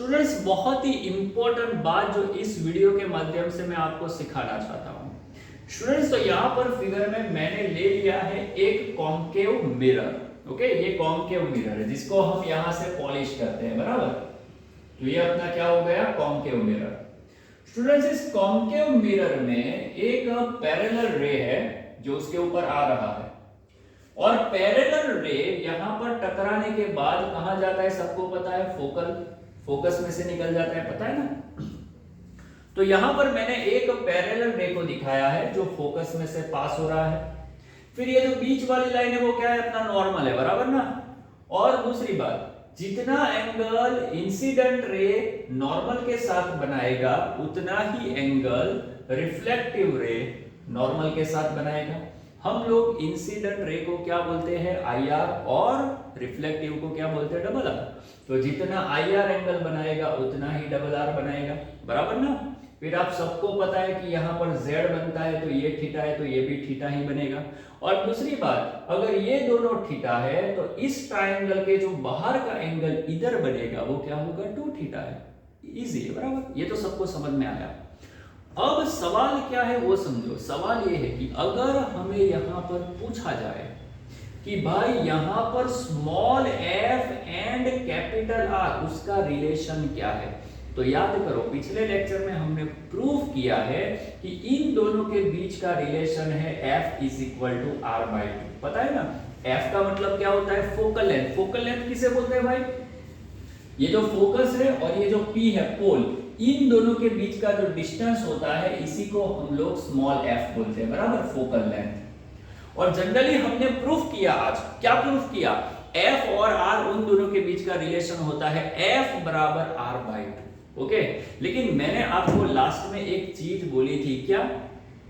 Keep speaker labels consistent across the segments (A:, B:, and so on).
A: Students बहुत ही important बात जो इस वीडियो के माध्यम से मैं आपको सिखाना चाहता हूं स्टूडेंट्स। तो यहाँ पर फिगर में मैंने ले लिया है एक कॉन्केव मिरर। ओके, ये कॉन्केव मिरर है जिसको हम यहाँ से पॉलिश करते हैं, बराबर। तो ये अपना क्या हो गया, कॉन्केव मिरर। स्टूडेंट्स, इस कॉन्केव मिरर में एक पैरेलल रे है जो उसके ऊपर आ रहा है, और पैरेलल रे यहां पर टकराने के बाद कहां जाता है सबको पता है, फोकस में से निकल जाता है, पता है ना। तो यहां पर मैंने एक पैरेलल रे को दिखाया है जो फोकस में से पास हो रहा है। फिर ये जो बीच वाली लाइन है वो क्या है, अपना नॉर्मल है, बराबर ना। और दूसरी बात, जितना एंगल इंसिडेंट रे नॉर्मल के साथ बनाएगा उतना ही एंगल रिफ्लेक्टिव रे नॉर्मल के साथ बनाएगा। हम लोग इंसिडेंट रे को क्या बोलते हैं, IR, और रिफ्लेक्टिव को क्या बोलते हैं, डबल आर। तो जितना IR एंगल बनाएगा उतना ही डबल आर बनाएगा, बराबर ना। फिर आप सबको पता है कि यहाँ पर Z बनता है तो ये थीटा है तो ये भी थीटा ही बनेगा। और दूसरी बात, अगर ये दोनों थीटा है तो इस ट्राइंगल के जो बाहर का एंगल इधर बनेगा वो क्या होगा, 2 थीटा है। इजी है, बराबर। ये तो सबको समझ में आया। अब सवाल क्या है वो समझो। सवाल ये है कि अगर हमें यहां पर पूछा जाए कि भाई यहां पर small f and capital R उसका रिलेशन क्या है, तो याद करो पिछले लेक्चर में हमने प्रूव किया है कि इन दोनों के बीच का रिलेशन है f is equal to R/2। पता है ना, f का मतलब क्या होता है, फोकल लेंथ। फोकल लेंथ किसे बोलते हैं भाई, ये जो फोकस है और ये जो P है, पोल, इन दोनों के बीच का जो डिस्टेंस होता है इसी को हम लोग स्मॉल f बोलते हैं, बराबर, फोकल लेंथ। और जनरली हमने प्रूफ किया, आज क्या प्रूफ किया, f और r उन दोनों के बीच का रिलेशन होता है f बराबर R/2। ओके, लेकिन मैंने आपको लास्ट में एक चीज बोली थी, क्या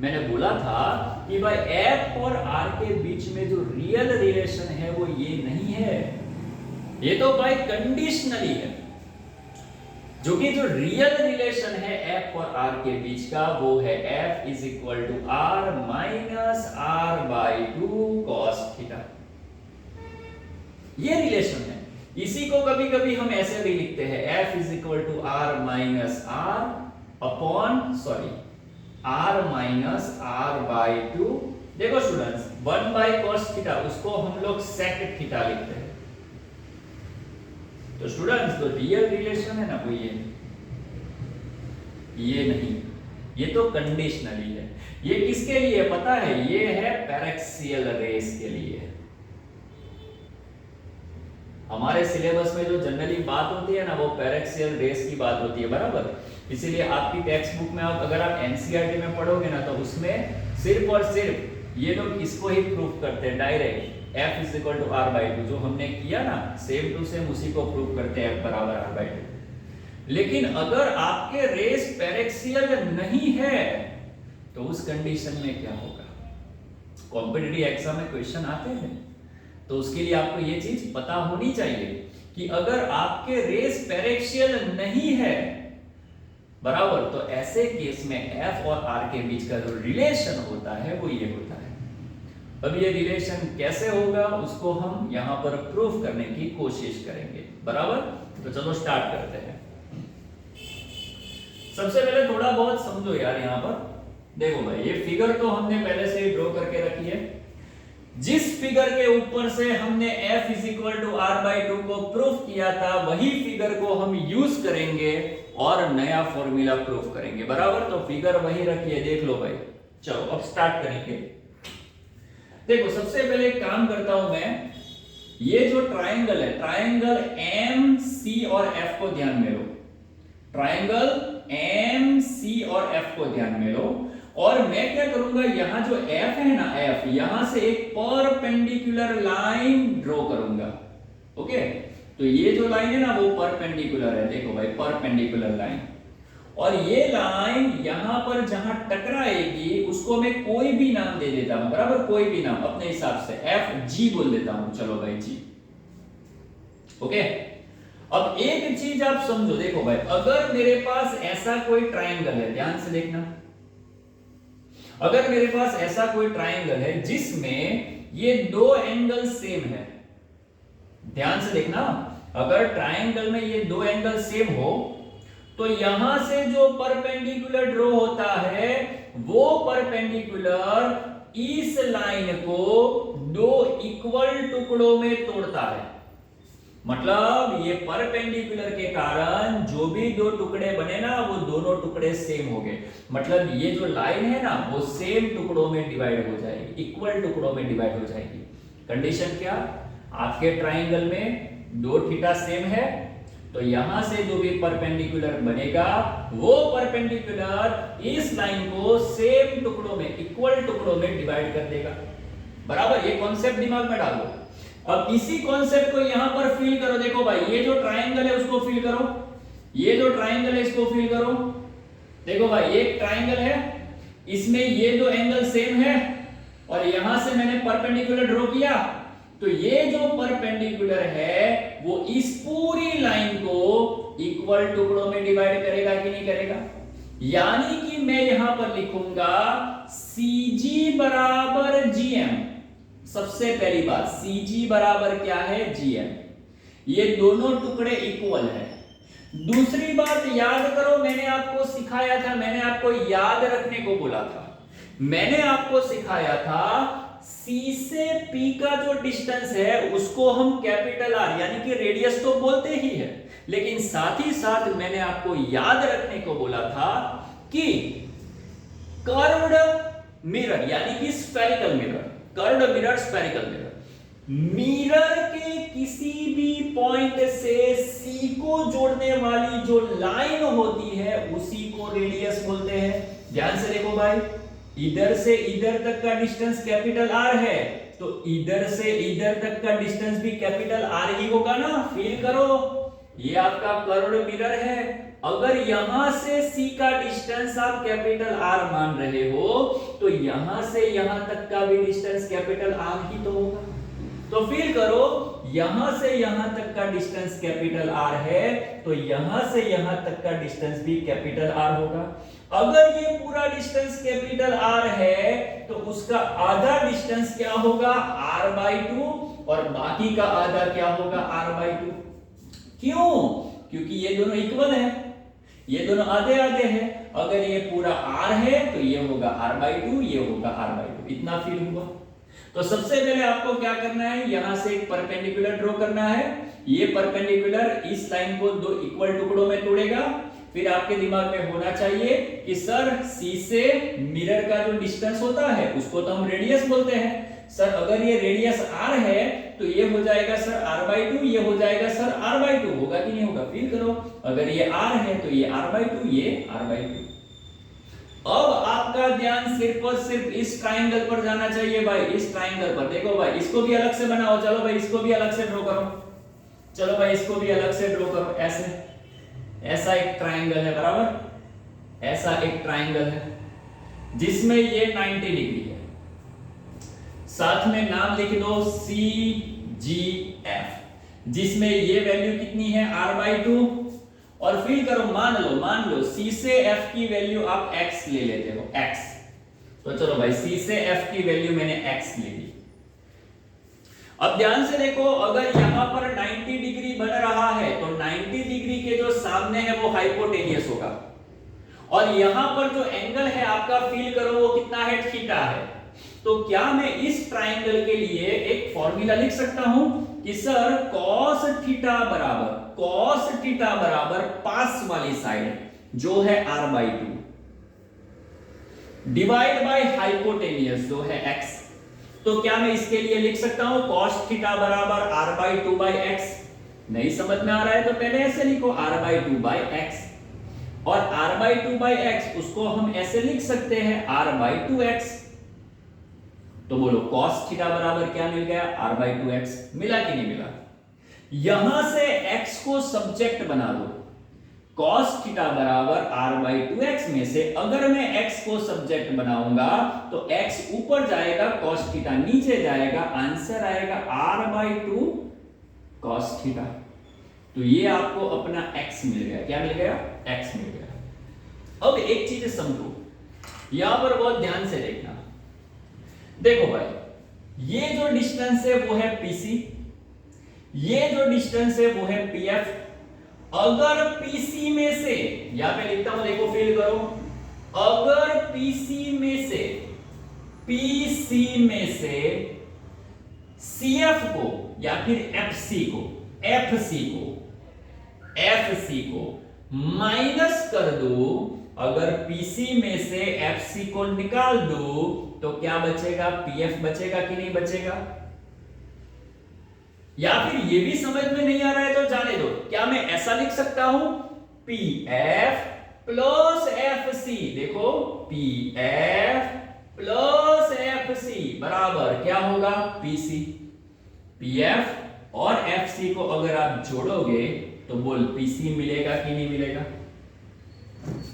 A: मैंने बोला था कि भाई f और r के बीच में जो रियल रिलेशन है वो ये नहीं है, ये तो भाई कंडीशनली है। जो कि जो रियल रिलेशन है f और r के बीच का वो है f is equal to r minus R/2 cos theta. ये रिलेशन है। इसी को कभी कभी हम ऐसे भी लिखते हैं, f is equal to r minus R minus R/2। देखो स्टूडेंट्स, 1 बाई cos थीटा उसको हम लोग sec थीटा लिखते हैं। तो स्टूडेंट्स, तो रियल रिलेशन है ना वो ये नहीं, ये तो कंडीशनली है। ये किसके लिए पता है, ये है पैरेक्सियल रेस के लिए। हमारे सिलेबस में जो जनरली बात होती है ना वो पैरेक्सियल रेस की बात होती है, बराबर। इसीलिए आपकी टेक्स्ट बुक में अगर आप एनसीईआरटी में पढ़ोगे ना तो उसमें सिर्फ और सिर्फ ये लोग इसको ही प्रूफ करते हैं direct, f is equal to R/2। जो हमने किया ना सेम टू सेम उसी को प्रूफ करते हैं, f बराबर R/2। लेकिन अगर आपके रेस पैरेक्सियल नहीं है तो उस कंडीशन में क्या होगा, कॉम्पिटिटिव एग्जाम में क्वेश्चन आते हैं, तो उसके लिए आपको ये चीज पता होनी चाहिए कि अगर आपके रेस पैरेक्सियल नहीं है, बराबर, तो ऐसे केस में f और r के बीच का जो रिलेशन होता है वो ये होता है। अब ये रिलेशन कैसे होगा उसको हम यहां पर प्रूफ करने की कोशिश करेंगे, बराबर। तो चलो स्टार्ट करते हैं। सबसे पहले थोड़ा बहुत समझो यार, यहां पर देखो भाई, ये फिगर तो हमने पहले से ही ड्रॉ करके रखी है। जिस फिगर के ऊपर से हमने f is equal to R/2 को प्रूफ किया था वही फिगर को हम यूज करेंगे और नया फॉर्मूला प्रूफ करेंगे, बराबर। तो फिगर वही रखी है, देख लो भाई। चलो अब स्टार्ट करेंगे। देखो सबसे पहले एक काम करता हूं मैं, ये जो ट्राइंगल है, ट्राइंगल MC और F को ध्यान में लो, ट्राइंगल MC और F को ध्यान में लो। और मैं क्या करूंगा, यहां जो f है ना, f यहां से एक परपेंडिकुलर लाइन ड्रॉ करूंगा। ओके, तो ये जो लाइन है ना वो परपेंडिकुलर है, देखो भाई परपेंडिकुलर लाइन। और ये लाइन यहां पर जहां टकराएगी उसको मैं कोई भी नाम दे देता हूं, बराबर, कोई भी नाम अपने हिसाब से, FG बोल देता हूं, चलो भाई G। ओके, अब एक चीज आप समझो, देखो भाई, अगर मेरे पास ऐसा कोई ट्राइंगल है, ध्यान से देखना, अगर मेरे पास ऐसा कोई ट्राइंगल है जिसमें ये दो एंगल सेम है, ध्यान से देखना, अगर ट्राइंगल में ये दो एंगल सेम हो तो यहां से जो परपेंडिकुलर ड्रॉ होता है वो परपेंडिकुलर इस लाइन को दो इक्वल टुकड़ों में तोड़ता है। मतलब ये परपेंडिकुलर के कारण जो भी दो टुकड़े बने ना वो दोनों टुकड़े सेम हो गए। मतलब ये जो लाइन है ना वो सेम टुकड़ों में डिवाइड हो जाएगी, इक्वल टुकड़ों में डिवाइड हो जाएगी। कंडीशन क्या? आपके ट्राइंगल में दो थीटा सेम है तो यहां से जो भी परपेंडिकुलर बनेगा वो परपेंडिकुलर इस लाइन को सेम टुकड़ों में, इक्वल टुकड़ों में डिवाइड कर देगा। बराबर? ये कॉन्सेप्ट दिमाग में डाल दो। अब इसी कॉन्सेप्ट को यहां पर फील करो। देखो भाई ये जो ट्राइंगल है उसको फील करो, ये जो ट्राइंगल है इसको फील करो। देखो भाई एक ट्राइंगल है, इसमें ये दो एंगल सेम है और यहां से मैंने परपेंडिकुलर ड्रॉ किया तो ये जो परपेंडिकुलर है वो इस पूरी लाइन को इक्वल टुकड़ों में डिवाइड करेगा कि नहीं करेगा? यानी कि मैं यहां पर लिखूंगा CG बराबर GM। सबसे पहली बात CG बराबर क्या है? GM। ये दोनों टुकड़े इक्वल है। दूसरी बात याद करो, मैंने आपको सिखाया था, मैंने आपको याद रखने को बोला था, मैंने आपको सिखाया था C से P का जो डिस्टेंस है उसको हम कैपिटल R यानी कि रेडियस तो बोलते ही है, लेकिन साथ ही साथ मैंने आपको याद रखने को बोला था कि कर्व्ड मिरर यानी कि spherical mirror, curved mirror, spherical mirror, mirror के किसी भी पॉइंट से C को जोड़ने वाली जो लाइन होती है उसी को रेडियस बोलते हैं। ध्यान से देखो भाई, इधर से इधर तक का डिस्टेंस कैपिटल R है तो इधर से इधर तक का डिस्टेंस भी कैपिटल R ही होगा ना। फील करो, ये आपका कर्व्ड मिरर है। अगर यहां से C का डिस्टेंस आप कैपिटल R मान रहे हो तो यहां से यहां तक का भी डिस्टेंस कैपिटल R ही तो होगा। तो फील करो, यहां से यहां तक का डिस्टेंस कैपिटल R है तो यहां से यहां तक का डिस्टेंस भी कैपिटल R होगा। अगर ये पूरा डिस्टेंस कैपिटल R है तो उसका आधा डिस्टेंस क्या होगा? R/2 और बाकी का आधा क्या होगा? R/2। क्यों? क्योंकि ये दोनों इक्वल है, ये दोनों आधे आधे हैं। अगर ये पूरा R है तो ये होगा R/2, ये होगा R/2। इतना फील हुआ? तो सबसे पहले आपको क्या करना है, यहां से एक परपेंडिकुलर ड्रॉ करना है। ये परपेंडिकुलर इस लाइन को दो इक्वल टुकड़ों में तोड़ेगा। फिर आपके दिमाग में होना चाहिए कि सर C से मिरर का जो डिस्टेंस होता है उसको तो हम रेडियस बोलते हैं। सर अगर ये रेडियस R है तो ये हो जाएगा सर R/2, ये हो जाएगा सर R/2। होगा कि नहीं होगा? फील करो, अगर ये R है तो ये R/2, ये R/2। अब आपका ध्यान सिर्फ और सिर्फ इस ट्राइंगल पर जाना चाहिए भाई, इस ट्राइंगल पर। देखो भाई इसको भी अलग से बनाओ, चलो भाई इसको भी अलग से ड्रॉ करो, चलो भाई इसको भी अलग से ड्रॉ करो। ऐसे ऐसा एक ट्राइंगल है, बराबर? ऐसा एक ट्राइंगल है जिसमें ये 90 डिग्री है। साथ में नाम लिख दो CGF, जिसमें ये वैल्यू कितनी है? R/2। और फील करो, मान लो C से F की वैल्यू आप X ले लेते हो, X। तो चलो भाई C से F की वैल्यू मैंने X ले ली। अब ध्यान से देखो, अगर यहां पर 90 डिग्री बन रहा है तो 90 डिग्री के जो सामने है वो हाइपोटेनियस होगा और यहां पर जो एंगल है आपका, फील करो, वो कितना है? थीटा है। तो क्या मैं इस ट्राइंगल के लिए एक फॉर्मूला लिख सकता हूं कि सर cos थीटा बराबर पास वाली साइड जो है R/2 डिवाइड बाय हाइपोटेनियस जो है X। तो क्या मैं इसके लिए लिख सकता हूं cos थीटा बराबर R/2/x? नहीं समझ में आ रहा है तो पहले ऐसे लिखो R/2/x, और R/2/x उसको हम ऐसे लिख सकते हैं R/2x। तो बोलो cos थीटा बराबर क्या मिल गया? R/2x। मिला कि नहीं मिला? यहां से x को सब्जेक्ट बना दो। cos थीटा बराबर R/2x में से अगर मैं x को सब्जेक्ट बनाऊंगा तो x ऊपर जाएगा, cos थीटा नीचे जाएगा, आंसर आएगा R/2 cos थीटा। तो ये आपको अपना x मिल गया। क्या मिल गया? x मिल गया। अब एक चीज समझो, यहां पर बहुत ध्यान से देखना। देखो भाई ये जो डिस्टेंस है वो है PC, ये जो डिस्टेंस है वो है पीएफ। अगर पीसी में से, यहां पे लिखता हूं, देखो फिल करो, अगर पीसी में से सीएफ को या फिर एफसी को माइनस कर दो, अगर पीसी में से एफसी को निकाल दो तो क्या बचेगा? पीएफ बचेगा कि नहीं बचेगा? या फिर ये भी समझ में नहीं आ रहा है तो जाने दो, क्या मैं ऐसा लिख सकता हूं, पीएफ प्लस एफसी, देखो पीएफ प्लस एफसी बराबर क्या होगा? पीसी। पीएफ और एफसी को अगर आप जोड़ोगे तो बोल पीसी मिलेगा कि नहीं मिलेगा?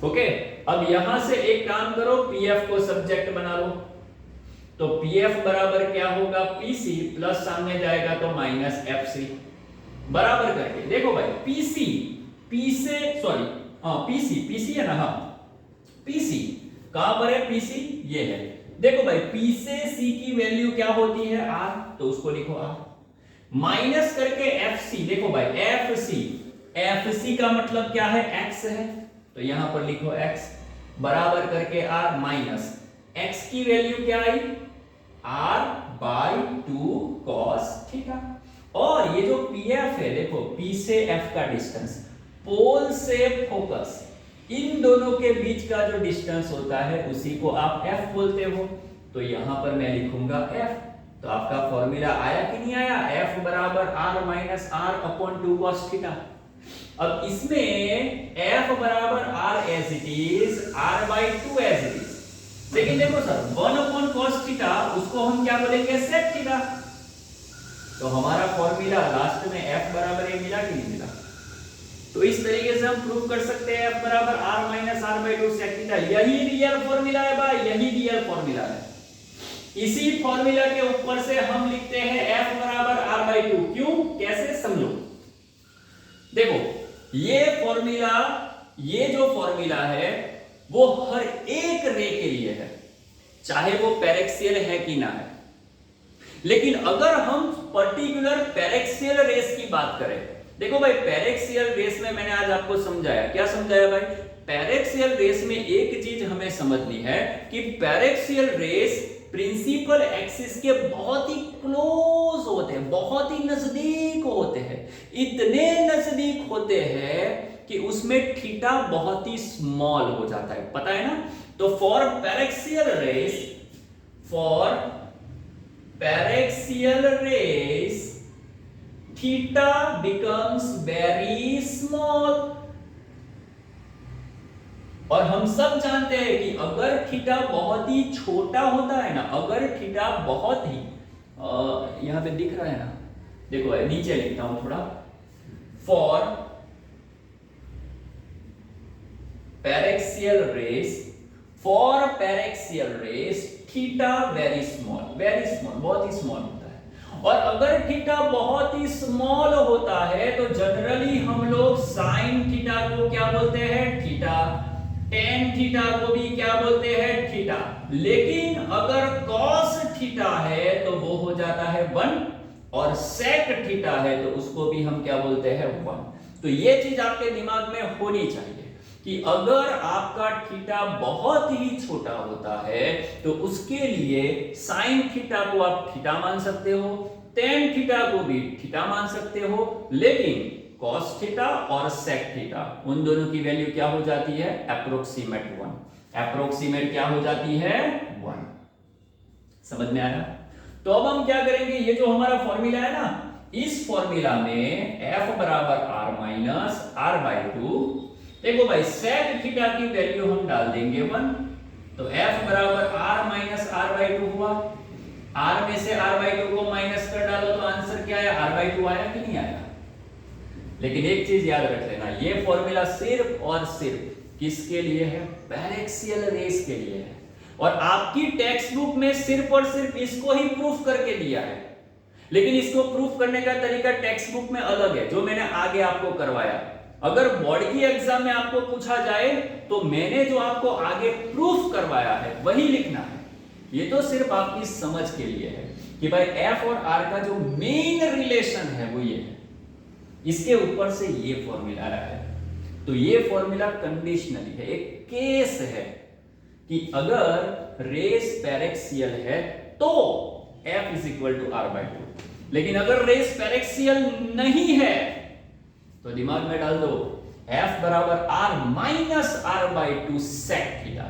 A: ओके, अब यहां से एक काम करो, पीएफ को सब्जेक्ट बना लो, तो पीएफ बराबर क्या होगा? पीसी प्लस सामने जाएगा तो माइनस एफसी बराबर करके, देखो भाई पीसी है ना, हाँ पीसी कहां पर है? पीसी ये है, देखो भाई पी से सी की वैल्यू क्या होती है? आर, तो उसको लिखो आर, माइनस करके एफसी, देखो भाई एफसी का मतलब क्या है? एक्स है, तो यहां पर लिखो एक्स बराबर करके आर, माइनस एक्स की वैल्यू क्या आई? R by 2 cos theta. और ये जो पीएफ है, देखो पी से एफ का डिस्टेंस, पोल से फोकस, इन दोनों के बीच का जो डिस्टेंस होता है उसी को आप एफ बोलते हो, तो यहां पर मैं लिखूंगा एफ। तो आपका फॉर्मूला आया कि नहीं आया? एफ बराबर R minus R upon 2 cos theta. अब इसमें एफ बराबर R as it is, R by 2 as it is, लेकिन देखो सर 1 अपॉन कॉस थीटा उसको हम क्या बोलेंगे? Sec theta. तो हमारा फॉर्मूला लास्ट में एफ बराबर ये मिला कि नहीं मिला? तो इस तरीके से हम प्रूव कर सकते हैं एफ बराबर R minus R by 2 sec theta. यही रियल फॉर्मूला है भाई, यही रियल फॉर्मूला है। इसी फॉर्मूला के ऊपर से हम लिखते हैं एफ बराबर आर बाई 2। क्यों, कैसे, समझो। देखो ये जो फॉर्मूला है वो हर एक रे के लिए है, चाहे वो पैरेक्सियल है कि ना है। लेकिन अगर हम पर्टिकुलर पैरेक्सियल रेस की बात करें, देखो भाई पैरेक्सियल रेस में मैंने आज आपको समझाया, क्या समझाया भाई? पैरेक्सियल रेस में एक चीज हमें समझनी है कि पैरेक्सियल रेस प्रिंसिपल एक्सिस के बहुत ही क्लोज होते हैं, बहुत ही नजदीक होते हैं, इतने नजदीक होते हैं कि उसमें थीटा बहुत ही स्मॉल हो जाता है, पता है ना? तो for paraxial rays theta becomes very small. और हम सब जानते हैं कि अगर थीटा बहुत ही छोटा होता है ना, अगर थीटा बहुत ही यहां पे दिख रहा है ना, देखो नीचे लिखता हूं थोड़ा, for paraxial rays theta very small, बहुत ही स्मॉल होता है। और अगर थीटा बहुत ही स्मॉल होता है तो जनरली हम लोग साइन थीटा को क्या बोलते हैं? थीटा। टेन थीटा को भी क्या बोलते हैं? थीटा। लेकिन अगर कॉस थीटा है तो वो हो जाता है 1, और सेक थीटा है तो उसको भी हम क्या बोलते हैं? 1। तो ये चीज आपके दिमाग में होनी चाहिए कि अगर आपका थीटा बहुत ही छोटा होता है तो उसके लिए साइन थीटा को आप थीटा मान सकते हो, टेन थीटा को भी थीटा मान सकते हो, लेकिन cos थीटा और sec थीटा उन दोनों की वैल्यू क्या हो जाती है? अप्रोक्सीमेट 1। अप्रोक्सीमेट क्या हो जाती है? 1। समझ में आया? तो अब हम क्या करेंगे, ये जो हमारा फॉर्मूला है ना, इस फॉर्मूला में f बराबर r माइनस r बाई 2, देखो भाई sec थीटा की वैल्यू हम डाल देंगे 1, तो f बराबर r माइनस r बाई 2 हुआ। r में से r बाई 2 को माइनस कर डालो तो आंसर क्या आया? r बाई 2 आया कि नहीं आया? लेकिन एक चीज याद रख लेना, ये फॉर्मूला सिर्फ और सिर्फ किसके लिए है? पैरेक्सियल रेस के लिए है। और आपकी टेक्स्ट बुक में सिर्फ और सिर्फ इसको ही प्रूफ करके दिया है, लेकिन इसको प्रूफ करने का तरीका टेक्स्ट बुक में अलग है, जो मैंने आगे आपको करवाया। अगर बोर्ड की एग्जाम में आपको पूछा जाए तो मैंने जो आपको आगे प्रूफ करवाया है वही लिखना है। ये तो सिर्फ आपकी समझ के लिए है कि भाई एफ और आर का जो मेन रिलेशन है वो ये है, इसके ऊपर से ये फॉर्मूला आ रहा है। तो ये फॉर्मूला कंडीशनली है, एक केस है कि अगर रेस पैरेक्सियल है तो F is equal to R by two, लेकिन अगर रेस पैरेक्सियल नहीं है तो दिमाग में डाल दो F बराबर R minus R by two sec theta.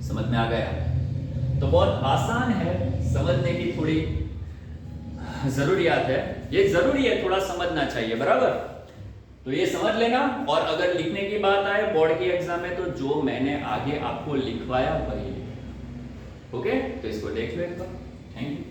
A: समझ में आ गया? तो बहुत आसान है, समझने की थोड़ी जरूरियात है, ये जरूरी है, थोड़ा समझना चाहिए, बराबर। तो ये समझ लेना, और अगर लिखने की बात आए बोर्ड की एग्जाम में, तो जो मैंने आगे आपको लिखवाया वही लिखना। ओके, तो इसको देख लो एक बार। Thank you.